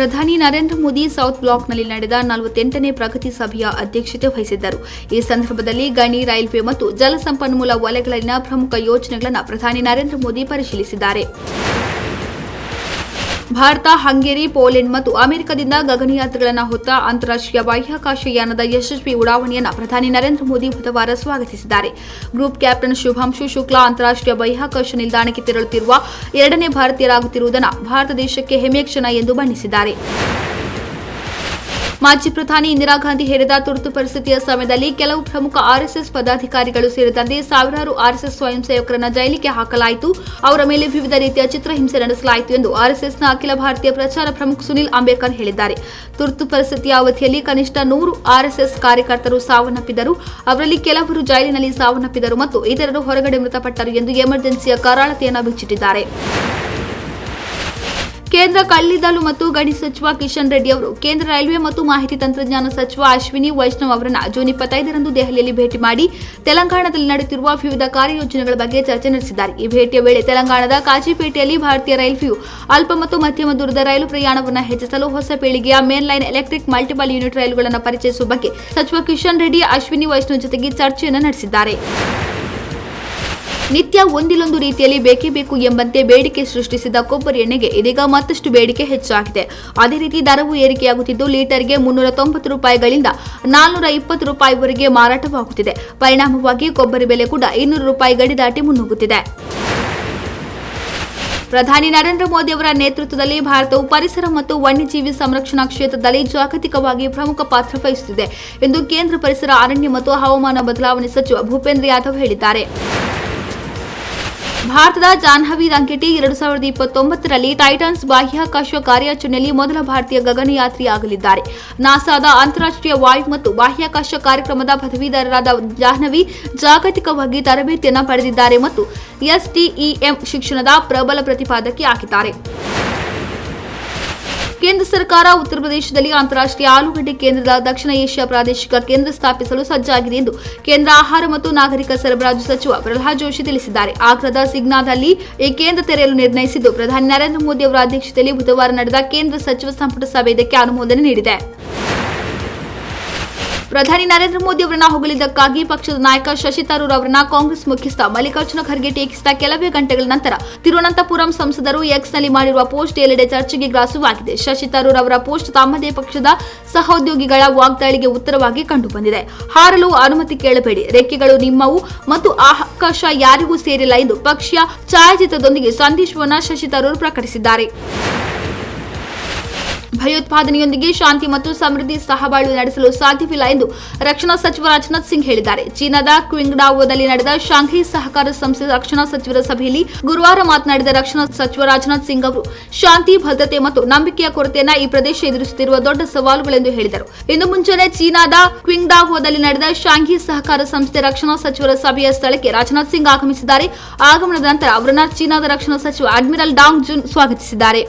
ಪ್ರಧಾನಿ ನರೇಂದ್ರ ಮೋದಿ ಸೌತ್ ಬ್ಲಾಕ್ನಲ್ಲಿ ನಡೆದ 48ನೇ ಪ್ರಗತಿ ಸಭೆಯ ಅಧ್ಯಕ್ಷತೆ ವಹಿಸಿದ್ದರು. ಈ ಸಂದರ್ಭದಲ್ಲಿ ಗಣಿ, ರೈಲ್ವೆ ಮತ್ತು ಜಲಸಂಪನ್ಮೂಲ ವಲಯಗಳಲ್ಲಿನ ಪ್ರಮುಖ ಯೋಜನೆಗಳನ್ನು ಪ್ರಧಾನಿ ನರೇಂದ್ರ ಮೋದಿ ಪರಿಶೀಲಿಸಿದ್ದಾರೆ. ಭಾರತ, ಹಂಗೇರಿ, ಪೋಲೆಂಡ್ ಮತ್ತು ಅಮೆರಿಕದಿಂದ ಗಗನಯಾತ್ರಿಗಳನ್ನು ಹೊತ್ತ ಅಂತಾರಾಷ್ಟ್ರೀಯ ಬಾಹ್ಯಾಕಾಶ ಯಾನದ ಯಶಸ್ವಿ ಉಡಾವಣೆಯನ್ನು ಪ್ರಧಾನಿ ನರೇಂದ್ರ ಮೋದಿ ಬುಧವಾರ ಸ್ವಾಗತಿಸಿದ್ದಾರೆ. ಗ್ರೂಪ್ ಕ್ಯಾಪ್ಟನ್ ಶುಭಾಂಶು ಶುಕ್ಲಾ ಅಂತಾರಾಷ್ಟ್ರೀಯ ಬಾಹ್ಯಾಕಾಶ ನಿಲ್ದಾಣಕ್ಕೆ ತೆರಳುತ್ತಿರುವ 2ನೇ ಭಾರತೀಯರಾಗುತ್ತಿರುವುದನ್ನು ಭಾರತ ದೇಶಕ್ಕೆ ಹೆಮ್ಮೆಯ ಕ್ಷಣ ಎಂದು ಬಣ್ಣಿಸಿದ್ದಾರೆ. ಮಾಜಿ ಪ್ರಧಾನಿ ಇಂದಿರಾ ಗಾಂಧಿ ಹೇರಿದ ತುರ್ತು ಪರಿಸ್ಥಿತಿಯ ಸಮಯದಲ್ಲಿ ಕೆಲವು ಪ್ರಮುಖ ಆರ್ಎಸ್ಎಸ್ ಪದಾಧಿಕಾರಿಗಳು ಸೇರಿದಂತೆ ಸಾವಿರಾರು ಆರ್ಎಸ್ಎಸ್ ಸ್ವಯಂ ಸೇವಕರನ್ನ ಜೈಲಿಗೆ ಹಾಕಲಾಯಿತು. ಅವರ ಮೇಲೆ ವಿವಿಧ ರೀತಿಯ ಚಿತ್ರಹಿಂಸೆ ನಡೆಸಲಾಯಿತು ಎಂದು ಆರ್ಎಸ್ಎಸ್ನ ಅಖಿಲ ಭಾರತೀಯ ಪ್ರಚಾರ ಪ್ರಮುಖ ಸುನಿಲ್ ಅಂಬೇಕರ್ ಹೇಳಿದ್ದಾರೆ. ತುರ್ತು ಪರಿಸ್ಥಿತಿಯ ಅವಧಿಯಲ್ಲಿ ಕನಿಷ್ಠ 100 ಆರ್ಎಸ್ಎಸ್ ಕಾರ್ಯಕರ್ತರು ಸಾವನ್ನಪ್ಪಿದರು. ಅವರಲ್ಲಿ ಕೆಲವರು ಜೈಲಿನಲ್ಲಿ ಸಾವನ್ನಪ್ಪಿದರು ಮತ್ತು ಇತರರು ಹೊರಗಡೆ ಮೃತಪಟ್ಟರು ಎಂದು ಎಮರ್ಜೆನ್ಸಿಯ ಕರಾಳತೆಯನ್ನು ಬಿಚ್ಚಿಟ್ಟಿದ್ದಾರೆ. ಕೇಂದ್ರ ಕಲ್ಲಿದ್ದಲು ಮತ್ತು ಗಣಿ ಸಚಿವ ಕಿಶನ್ ರೆಡ್ಡಿ ಅವರು ಕೇಂದ್ರ ರೈಲ್ವೆ ಮತ್ತು ಮಾಹಿತಿ ತಂತ್ರಜ್ಞಾನ ಸಚಿವ ಅಶ್ವಿನಿ ವೈಷ್ಣವ್ ಅವರನ್ನು ಜೂನ್ 25ರಂದು ದೆಹಲಿಯಲ್ಲಿ ಭೇಟಿ ಮಾಡಿ ತೆಲಂಗಾಣದಲ್ಲಿ ನಡೆಯುತ್ತಿರುವ ವಿವಿಧ ಕಾರ್ಯಯೋಜನೆಗಳ ಬಗ್ಗೆ ಚರ್ಚೆ ನಡೆಸಿದ್ದಾರೆ. ಈ ಭೇಟಿಯ ವೇಳೆ ತೆಲಂಗಾಣದ ಕಾಜಿಪೇಟೆಯಲ್ಲಿ ಭಾರತೀಯ ರೈಲ್ವೆಯು ಅಲ್ಪ ಮತ್ತು ಮಧ್ಯಮ ದೂರದ ರೈಲು ಪ್ರಯಾಣವನ್ನು ಹೆಚ್ಚಿಸಲು ಹೊಸ ಪೀಳಿಗೆಯ ಮೇನ್ಲೈನ್ ಎಲೆಕ್ಟ್ರಿಕ್ ಮಲ್ಟಿಪಲ್ ಯೂನಿಟ್ ರೈಲುಗಳನ್ನು ಪರಿಚಯಿಸುವ ಬಗ್ಗೆ ಸಚಿವ ಕಿಶನ್ ರೆಡ್ಡಿ ಅಶ್ವಿನಿ ವೈಷ್ಣವ್ ಜೊತೆಗೆ ಚರ್ಚೆಯನ್ನು ನಡೆಸಿದ್ದಾರೆ. ನಿತ್ಯ ಒಂದಿಲ್ಲೊಂದು ರೀತಿಯಲ್ಲಿ ಬೇಕೇ ಬೇಕು ಎಂಬಂತೆ ಬೇಡಿಕೆ ಸೃಷ್ಟಿಸಿದ ಕೊಬ್ಬರಿ ಎಣ್ಣೆಗೆ ಇದೀಗ ಮತ್ತಷ್ಟು ಬೇಡಿಕೆ ಹೆಚ್ಚಾಗಿದೆ. ಅದೇ ರೀತಿ ದರವೂ ಏರಿಕೆಯಾಗುತ್ತಿದ್ದು ಲೀಟರ್ಗೆ ₹390ಗಳಿಂದ ₹420ವರೆಗೆ ಮಾರಾಟವಾಗುತ್ತಿದೆ. ಪರಿಣಾಮವಾಗಿ ಕೊಬ್ಬರಿ ಬೆಲೆ ಕೂಡ ₹200 ಗಡಿ ದಾಟಿ ಮುನ್ನುಗ್ಗುತ್ತಿದೆ. ಪ್ರಧಾನಿ ನರೇಂದ್ರ ಮೋದಿ ಅವರ ನೇತೃತ್ವದಲ್ಲಿ ಭಾರತವು ಪರಿಸರ ಮತ್ತು ವನ್ಯಜೀವಿ ಸಂರಕ್ಷಣಾ ಕ್ಷೇತ್ರದಲ್ಲಿ ಜಾಗತಿಕವಾಗಿ ಪ್ರಮುಖ ಪಾತ್ರ ವಹಿಸುತ್ತಿದೆ ಎಂದು ಕೇಂದ್ರ ಪರಿಸರ, ಅರಣ್ಯ ಮತ್ತು ಹವಾಮಾನ ಬದಲಾವಣೆ ಸಚಿವ ಭೂಪೇಂದ್ರ ಯಾದವ್ ಹೇಳಿದ್ದಾರೆ. ಭಾರತದ ಜಾಹ್ನವಿ ರಂಕಿಟಿ 2029ರಲ್ಲಿ ಟೈಟಾನ್ಸ್ ಬಾಹ್ಯಾಕಾಶ ಕಾರ್ಯಾಚರಣೆಯಲ್ಲಿ ಮೊದಲ ಭಾರತೀಯ ಗಗನಯಾತ್ರಿಯಾಗಲಿದ್ದಾರೆ. ನಾಸಾದ ಅಂತಾರಾಷ್ಟ್ರೀಯ ವಾಯು ಮತ್ತು ಬಾಹ್ಯಾಕಾಶ ಕಾರ್ಯಕ್ರಮದ ಪದವೀಧರರಾದ ಜಾಹ್ನವಿ ಜಾಗತಿಕವಾಗಿ ತರಬೇತಿಯನ್ನು ಪಡೆದಿದ್ದಾರೆ ಮತ್ತು STEM ಶಿಕ್ಷಣದ ಪ್ರಬಲ ಪ್ರತಿಪಾದಕಿ ಆಗಿದ್ದಾರೆ. ಕೇಂದ್ರ ಸರ್ಕಾರ ಉತ್ತರ ಪ್ರದೇಶದಲ್ಲಿ ಅಂತಾರಾಷ್ಟ್ರೀಯ ಆಲೂಗಡ್ಡೆ ಕೇಂದ್ರದ ದಕ್ಷಿಣ ಏಷ್ಯಾ ಪ್ರಾದೇಶಿಕ ಕೇಂದ್ರ ಸ್ಥಾಪಿಸಲು ಸಜ್ಜಾಗಿದೆ ಎಂದು ಕೇಂದ್ರ ಆಹಾರ ಮತ್ತು ನಾಗರಿಕ ಸರಬರಾಜು ಸಚಿವ ಪ್ರಹ್ಲಾದ್ ಜೋಶಿ ತಿಳಿಸಿದ್ದಾರೆ. ಆಗ್ರಾದ ಸಿಗ್ನಾದಲ್ಲಿ ಈ ಕೇಂದ್ರ ತೆರೆಯಲು ನಿರ್ಣಯಿಸಿದ್ದು ಪ್ರಧಾನಿ ನರೇಂದ್ರ ಮೋದಿ ಅವರ ಅಧ್ಯಕ್ಷತೆಯಲ್ಲಿ ಬುಧವಾರ ನಡೆದ ಕೇಂದ್ರ ಸಚಿವ ಸಂಪುಟ ಸಭೆ ಇದಕ್ಕೆ ಅನುಮೋದನೆ ನೀಡಿದೆ. ಪ್ರಧಾನಿ ನರೇಂದ್ರ ಮೋದಿ ಅವರನ್ನ ಹೊಗಳಿದ್ದಕ್ಕಾಗಿ ಪಕ್ಷದ ನಾಯಕ ಶಶಿ ತರೂರ್ ಅವರನ್ನ ಕಾಂಗ್ರೆಸ್ ಮುಖ್ಯಸ್ಥ ಮಲ್ಲಿಕಾರ್ಜುನ ಖರ್ಗೆ ಟೀಕಿಸಿದ ಕೆಲವೇ ಗಂಟೆಗಳ ನಂತರ ತಿರುವನಂತಪುರಂ ಸಂಸದರು ಎಕ್ಸ್ನಲ್ಲಿ ಮಾಡಿರುವ ಪೋಸ್ಟ್ ಎಲ್ಲೆಡೆ ಚರ್ಚೆಗೆ ಗ್ರಾಸವಾಗಿದೆ. ಶಶಿ ತರೂರ್ ಅವರ ಪೋಸ್ಟ್ ತಮ್ಮದೇ ಪಕ್ಷದ ಸಹೋದ್ಯೋಗಿಗಳ ವಾಗ್ದಾಳಿಗೆ ಉತ್ತರವಾಗಿ ಕಂಡುಬಂದಿದೆ. ಹಾರಲು ಅನುಮತಿ ಕೇಳಬೇಡಿ, ರೆಕ್ಕೆಗಳು ನಿಮ್ಮವು ಮತ್ತು ಆಕಾಶ ಯಾರಿಗೂ ಸೇರಿಲ್ಲ ಎಂದು ಪಕ್ಷೀಯ ಛಾಯಾಚಿತ್ರದೊಂದಿಗೆ ಸಂದೇಶವನ್ನು ಶಶಿ ತರೂರ್ ಪ್ರಕಟಿಸಿದ್ದಾರೆ. ಭಯೋತ್ಪಾದನೆಯೊಂದಿಗೆ ಶಾಂತಿ ಮತ್ತು ಸಮೃದ್ಧಿ ಸಹಬಾಳ್ವೆ ನಡೆಸಲು ಸಾಧ್ಯವಿಲ್ಲ ಎಂದು ರಕ್ಷಣಾ ಸಚಿವ ರಾಜನಾಥ್ ಸಿಂಗ್ ಹೇಳಿದ್ದಾರೆ. ಚೀನಾದ ಕ್ವಿಂಗ್ಡಾವೋದಲ್ಲಿ ನಡೆದ ಶಾಂಘೈ ಸಹಕಾರ ಸಂಸ್ಥೆ ರಕ್ಷಣಾ ಸಚಿವರ ಸಭೆಯಲ್ಲಿ ಗುರುವಾರ ಮಾತನಾಡಿದ ರಕ್ಷಣಾ ಸಚಿವ ರಾಜನಾಥ್ ಸಿಂಗ್ ಅವರು ಶಾಂತಿ, ಭದ್ರತೆ ಮತ್ತು ನಂಬಿಕೆಯ ಕೊರತೆಯನ್ನು ಈ ಪ್ರದೇಶ ಎದುರಿಸುತ್ತಿರುವ ದೊಡ್ಡ ಸವಾಲುಗಳೆಂದು ಹೇಳಿದರು. ಇಂದು ಮುಂಜಾನೆ ಚೀನಾದ ಕ್ವಿಂಗ್ಡಾವೋದಲ್ಲಿ ನಡೆದ ಶಾಂಘೈ ಸಹಕಾರ ಸಂಸ್ಥೆ ರಕ್ಷಣಾ ಸಚಿವರ ಸಭೆಯ ಸ್ಥಳಕ್ಕೆ ರಾಜನಾಥ್ ಸಿಂಗ್ ಆಗಮಿಸಿದ್ದಾರೆ. ಆಗಮನದ ನಂತರ ಅವರನ್ನು ಚೀನಾದ ರಕ್ಷಣಾ ಸಚಿವ ಅಡ್ಮಿರಲ್ ಡಾಂಗ್ ಜುನ್ ಸ್ವಾಗತಿಸಿದ್ದಾರೆ.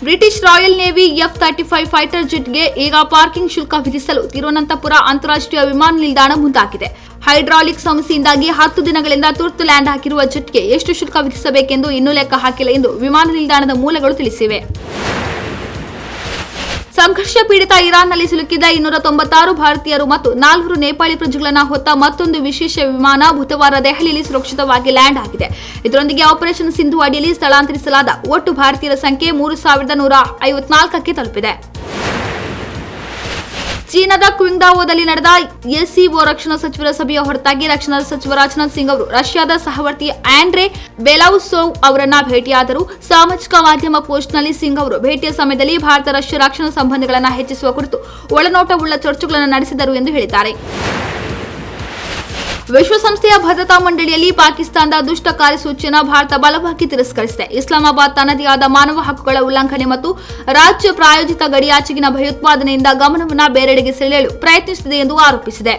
British royal navy F-35 fighter ಜೆಟ್ಗೆ ಈಗ ಪಾರ್ಕಿಂಗ್ ಶುಲ್ಕ ವಿಧಿಸಲು ತಿರುವನಂತಪುರ ಅಂತಾರಾಷ್ಟ್ರೀಯ ವಿಮಾನ ನಿಲ್ದಾಣ ಮುಂದಾಗಿದೆ. ಹೈಡ್ರಾಲಿಕ್ ಸಮಸ್ಯೆಯಿಂದಾಗಿ 10 ದಿನಗಳಿಂದ ತುರ್ತು ಲ್ಯಾಂಡ್ ಹಾಕಿರುವ ಜೆಟ್ಗೆ ಎಷ್ಟು ಶುಲ್ಕ ವಿಧಿಸಬೇಕೆಂದು ಇನ್ನೂ ಲೆಕ್ಕ ಹಾಕಿಲ್ಲ ಎಂದು ವಿಮಾನ ನಿಲ್ದಾಣದ ಮೂಲಗಳು ತಿಳಿಸಿವೆ. ಸಂಘರ್ಷ ಪೀಡಿತ ಇರಾನ್ನಲ್ಲಿ ಸಿಲುಕಿದ 296 ಭಾರತೀಯರು ಮತ್ತು 4 ನೇಪಾಳಿ ಪ್ರಜೆಗಳನ್ನು ಹೊತ್ತ ಮತ್ತೊಂದು ವಿಶೇಷ ವಿಮಾನ ಬುಧವಾರ ದೆಹಲಿಯಲ್ಲಿ ಸುರಕ್ಷಿತವಾಗಿ ಲ್ಯಾಂಡ್ ಆಗಿದೆ. ಇದರೊಂದಿಗೆ ಆಪರೇಷನ್ ಸಿಂಧು ಅಡಿಯಲ್ಲಿ ಸ್ಥಳಾಂತರಿಸಲಾದ ಒಟ್ಟು ಭಾರತೀಯರ ಸಂಖ್ಯೆ 3154ಕ್ಕೆ ತಲುಪಿದೆ. ಚೀನಾದ ಕ್ವಿಂಗ್ಡಾವೋದಲ್ಲಿ ನಡೆದ SCO ರಕ್ಷಣಾ ಸಚಿವರ ಸಭೆಯ ಹೊರತಾಗಿ ರಕ್ಷಣಾ ಸಚಿವ ರಾಜನಾಥ್ ಸಿಂಗ್ ಅವರು ರಷ್ಯಾದ ಸಹವರ್ತಿ ಆಂಡ್ರೆ ಬೆಲೌಸೋವ್ ಅವರನ್ನ ಭೇಟಿಯಾದರು. ಸಾಮಾಜಿಕ ಮಾಧ್ಯಮ ಪೋಸ್ಟ್ನಲ್ಲಿ ಸಿಂಗ್ ಅವರು ಭೇಟಿಯ ಸಮಯದಲ್ಲಿ ಭಾರತ ರಷ್ಯಾ ರಕ್ಷಣಾ ಸಂಬಂಧಗಳನ್ನು ಹೆಚ್ಚಿಸುವ ಕುರಿತು ಒಳನೋಟವುಳ್ಳ ಚರ್ಚೆಗಳನ್ನು ನಡೆಸಿದರು ಎಂದು ಹೇಳಿದ್ದಾರೆ. ವಿಶ್ವಸಂಸ್ಥೆಯ ಭದ್ರತಾ ಮಂಡಳಿಯಲ್ಲಿ ಪಾಕಿಸ್ತಾನದ ದುಷ್ಟ ಕಾರ್ಯಸೂಚಿಯನ್ನು ಭಾರತ ಬಲವಾಗಿ ತಿರಸ್ಕರಿಸಿದೆ. ಇಸ್ಲಾಮಾಬಾದ್ ತನ್ನದೇ ಆದ ಮಾನವ ಹಕ್ಕುಗಳ ಉಲ್ಲಂಘನೆ ಮತ್ತು ರಾಜ್ಯ ಪ್ರಾಯೋಜಿತ ಗಡಿಯಾಚೆಗಿನ ಭಯೋತ್ಪಾದನೆಯಿಂದ ಗಮನವನ್ನು ಬೇರೆಡೆಗೆ ಸೆಳೆಯಲು ಪ್ರಯತ್ನಿಸುತ್ತಿದೆ ಎಂದು ಆರೋಪಿಸಿದೆ.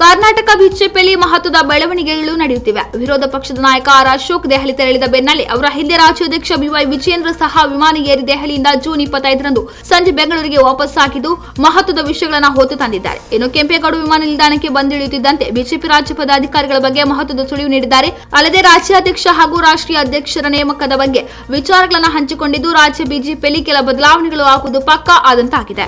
ಕರ್ನಾಟಕ ಬಿಜೆಪಿಯಲ್ಲಿ ಮಹತ್ವದ ಬೆಳವಣಿಗೆಗಳು ನಡೆಯುತ್ತಿವೆ. ವಿರೋಧ ಪಕ್ಷದ ನಾಯಕ ಆರ್ ಅಶೋಕ್ ದೆಹಲಿ ತೆರಳಿದ ಬೆನ್ನಲ್ಲೇ ಅವರ ಹಿಂದೆ ರಾಜ್ಯಾಧ್ಯಕ್ಷ ಬಿವೈ ವಿಜಯೇಂದ್ರ ಸಹ ವಿಮಾನ ಏರಿ ದೆಹಲಿಯಿಂದ ಜೂನ್ 25ರಂದು ಸಂಜೆ ಬೆಂಗಳೂರಿಗೆ ವಾಪಸ್ಸಾಗಿದ್ದು ಮಹತ್ವದ ವಿಷಯಗಳನ್ನು ಹೊತ್ತು ತಂದಿದ್ದಾರೆ. ಇನ್ನು ಕೆಂಪೇಗೌಡ ವಿಮಾನ ನಿಲ್ದಾಣಕ್ಕೆ ಬಂದಿಳಿಯುತ್ತಿದ್ದಂತೆ ಬಿಜೆಪಿ ರಾಜ್ಯ ಪದಾಧಿಕಾರಿಗಳ ಬಗ್ಗೆ ಮಹತ್ವದ ಸುಳಿವು ನೀಡಿದ್ದಾರೆ. ಅಲ್ಲದೆ ರಾಜ್ಯಾಧ್ಯಕ್ಷ ಹಾಗೂ ರಾಷ್ಟ್ರೀಯ ಅಧ್ಯಕ್ಷರ ನೇಮಕದ ಬಗ್ಗೆ ವಿಚಾರಗಳನ್ನು ಹಂಚಿಕೊಂಡಿದ್ದು ರಾಜ್ಯ ಬಿಜೆಪಿಯಲ್ಲಿ ಕೆಲ ಬದಲಾವಣೆಗಳು ಆಗುವುದು ಪಕ್ಕಾ ಆದಂತಾಗಿದೆ.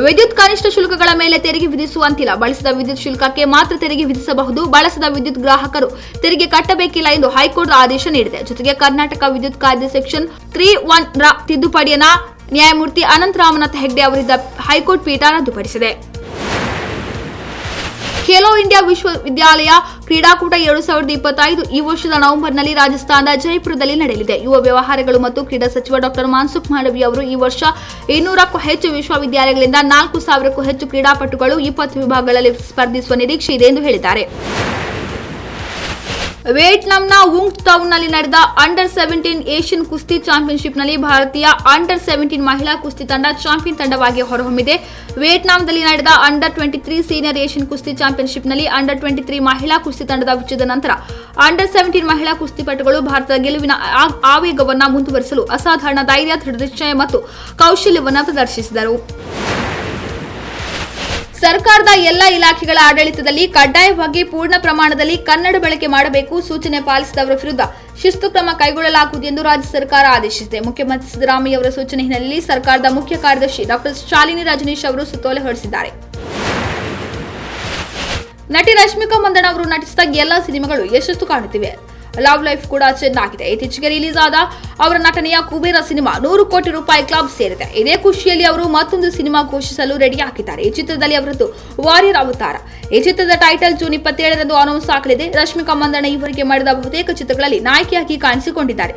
ವಿದ್ಯುತ್ ಕನಿಷ್ಠ ಶುಲ್ಕಗಳ ಮೇಲೆ ತೆರಿಗೆ ವಿಧಿಸುವಂತಿಲ್ಲ. ಬಳಸಿದ ವಿದ್ಯುತ್ ಶುಲ್ಕಕ್ಕೆ ಮಾತ್ರ ತೆರಿಗೆ ವಿಧಿಸಬಹುದು. ಬಳಸಿದ ವಿದ್ಯುತ್ ಗ್ರಾಹಕರು ತೆರಿಗೆ ಕಟ್ಟಬೇಕಿಲ್ಲ ಎಂದು ಹೈಕೋರ್ಟ್ ಆದೇಶ ನೀಡಿದೆ. ಜೊತೆಗೆ ಕರ್ನಾಟಕ ವಿದ್ಯುತ್ ಕಾಯ್ದೆ ಸೆಕ್ಷನ್ 3(1) ರ ತಿದ್ದುಪಡಿಯನ್ನು ನ್ಯಾಯಮೂರ್ತಿ ಅನಂತ ರಾಮನಾಥ್ ಹೆಗ್ಡೆ ಅವರಿದ್ದ ಹೈಕೋರ್ಟ್ ಪೀಠ ರದ್ದುಪಡಿಸಿದೆ. ಖೇಲೋ ಇಂಡಿಯಾ ವಿಶ್ವವಿದ್ಯಾಲಯ ಕ್ರೀಡಾಕೂಟ 2025 ಈ ವರ್ಷದ ನವೆಂಬರ್ನಲ್ಲಿ ರಾಜಸ್ಥಾನದ ಜೈಪುರದಲ್ಲಿ ನಡೆಯಲಿದೆ. ಯುವ ವ್ಯವಹಾರಗಳು ಮತ್ತು ಕ್ರೀಡಾ ಸಚಿವ ಡಾ ಮನ್ಸುಖ್ ಮಾಂಡವಿಯಾ ಅವರು ಈ ವರ್ಷ 200ಕ್ಕೂ ಹೆಚ್ಚು ವಿಶ್ವವಿದ್ಯಾಲಯಗಳಿಂದ 4000ಕ್ಕೂ ಹೆಚ್ಚು ಕ್ರೀಡಾಪಟುಗಳು 20 ವಿಭಾಗಗಳಲ್ಲಿ ಸ್ಪರ್ಧಿಸುವ ನಿರೀಕ್ಷೆ ಇದೆ ಎಂದು ಹೇಳಿದ್ದಾರೆ. ವಿಯೆಟ್ನಾಂನ ವುಂಗ್ ಟೌನ್ನಲ್ಲಿ ನಡೆದ ಅಂಡರ್-17 ಏಷ್ಯನ್ ಕುಸ್ತಿ ಚಾಂಪಿಯನ್ಶಿಪ್ನಲ್ಲಿ ಭಾರತೀಯ ಅಂಡರ್-17 ಮಹಿಳಾ ಕುಸ್ತಿ ತಂಡ ಚಾಂಪಿಯನ್ ತಂಡವಾಗಿ ಹೊರಹೊಮ್ಮಿದೆ. ವಿಯೆಟ್ನಾಂನಲ್ಲಿ ನಡೆದ ಅಂಡರ್-23 ಸೀನಿಯರ್ ಏಷ್ಯನ್ ಕುಸ್ತಿ ಚಾಂಪಿಯನ್ಶಿಪ್ನಲ್ಲಿ ಅಂಡರ್-23 ಮಹಿಳಾ ಕುಸ್ತಿ ತಂಡದ ವಿಜಯದ ನಂತರ ಅಂಡರ್-17 ಮಹಿಳಾ ಕುಸ್ತಿಪಟುಗಳು ಭಾರತದ ಗೆಲುವಿನ ಆವೇಗವನ್ನು ಮುಂದುವರಿಸಲು ಅಸಾಧಾರಣ ಧೈರ್ಯ, ದೃಢನಿಶ್ಚಯ ಮತ್ತು ಕೌಶಲ್ಯವನ್ನು ಪ್ರದರ್ಶಿಸಿದರು. ಸರ್ಕಾರದ ಎಲ್ಲ ಇಲಾಖೆಗಳ ಆಡಳಿತದಲ್ಲಿ ಕಡ್ಡಾಯವಾಗಿ ಪೂರ್ಣ ಪ್ರಮಾಣದಲ್ಲಿ ಕನ್ನಡ ಬಳಕೆ ಮಾಡಬೇಕು. ಸೂಚನೆ ಪಾಲಿಸಿದವರ ವಿರುದ್ಧ ಶಿಸ್ತು ಕ್ರಮ ಕೈಗೊಳ್ಳಲಾಗುವುದು ಎಂದು ರಾಜ್ಯ ಸರ್ಕಾರ ಆದೇಶಿಸಿದೆ. ಮುಖ್ಯಮಂತ್ರಿ ಸಿದ್ದರಾಮಯ್ಯ ಅವರ ಸೂಚನೆ ಹಿನ್ನೆಲೆಯಲ್ಲಿ ಸರ್ಕಾರದ ಮುಖ್ಯ ಕಾರ್ಯದರ್ಶಿ ಡಾ ಶಾಲಿನಿ ರಜನೀಶ್ ಅವರು ಸುತ್ತೋಲೆ ಹೊರಡಿಸಿದ್ದಾರೆ. ನಟಿ ರಶ್ಮಿಕಾ ಮಂದಣ್ಣ ಅವರು ನಟಿಸಿದ ಎಲ್ಲ ಸಿನಿಮಾಗಳು ಯಶಸ್ಸು ಕಾಣುತ್ತಿವೆ. ಲವ್ ಲೈಫ್ ಕೂಡ ಚೆನ್ನಾಗಿದೆ. ಇತ್ತೀಚೆಗೆ ರಿಲೀಸ್ ಆದ ಅವರ ನಟನೆಯ ಕುಬೇರ ಸಿನಿಮಾ 100 ಕೋಟಿ ರೂಪಾಯಿ ಕ್ಲಬ್ ಸೇರಿದೆ. ಇದೇ ಖುಷಿಯಲ್ಲಿ ಅವರು ಮತ್ತೊಂದು ಸಿನಿಮಾ ಘೋಷಿಸಲು ರೆಡಿ ಆಗಿದ್ದಾರೆ. ಈ ಚಿತ್ರದಲ್ಲಿ ಅವರದ್ದು ವಾರಿಯರ್ ಅವತಾರ. ಈ ಚಿತ್ರದ ಟೈಟಲ್ ಜೂನ್ 27ರಂದು ಅನೌನ್ಸ್ ಆಗಲಿದೆ. ರಶ್ಮಿಕಾ ಮಂದಣ್ಣ ಈವರೆಗೆ ಮಾಡಿದ ಬಹುತೇಕ ಚಿತ್ರಗಳಲ್ಲಿ ನಾಯಕಿಯಾಗಿ ಕಾಣಿಸಿಕೊಂಡಿದ್ದಾರೆ.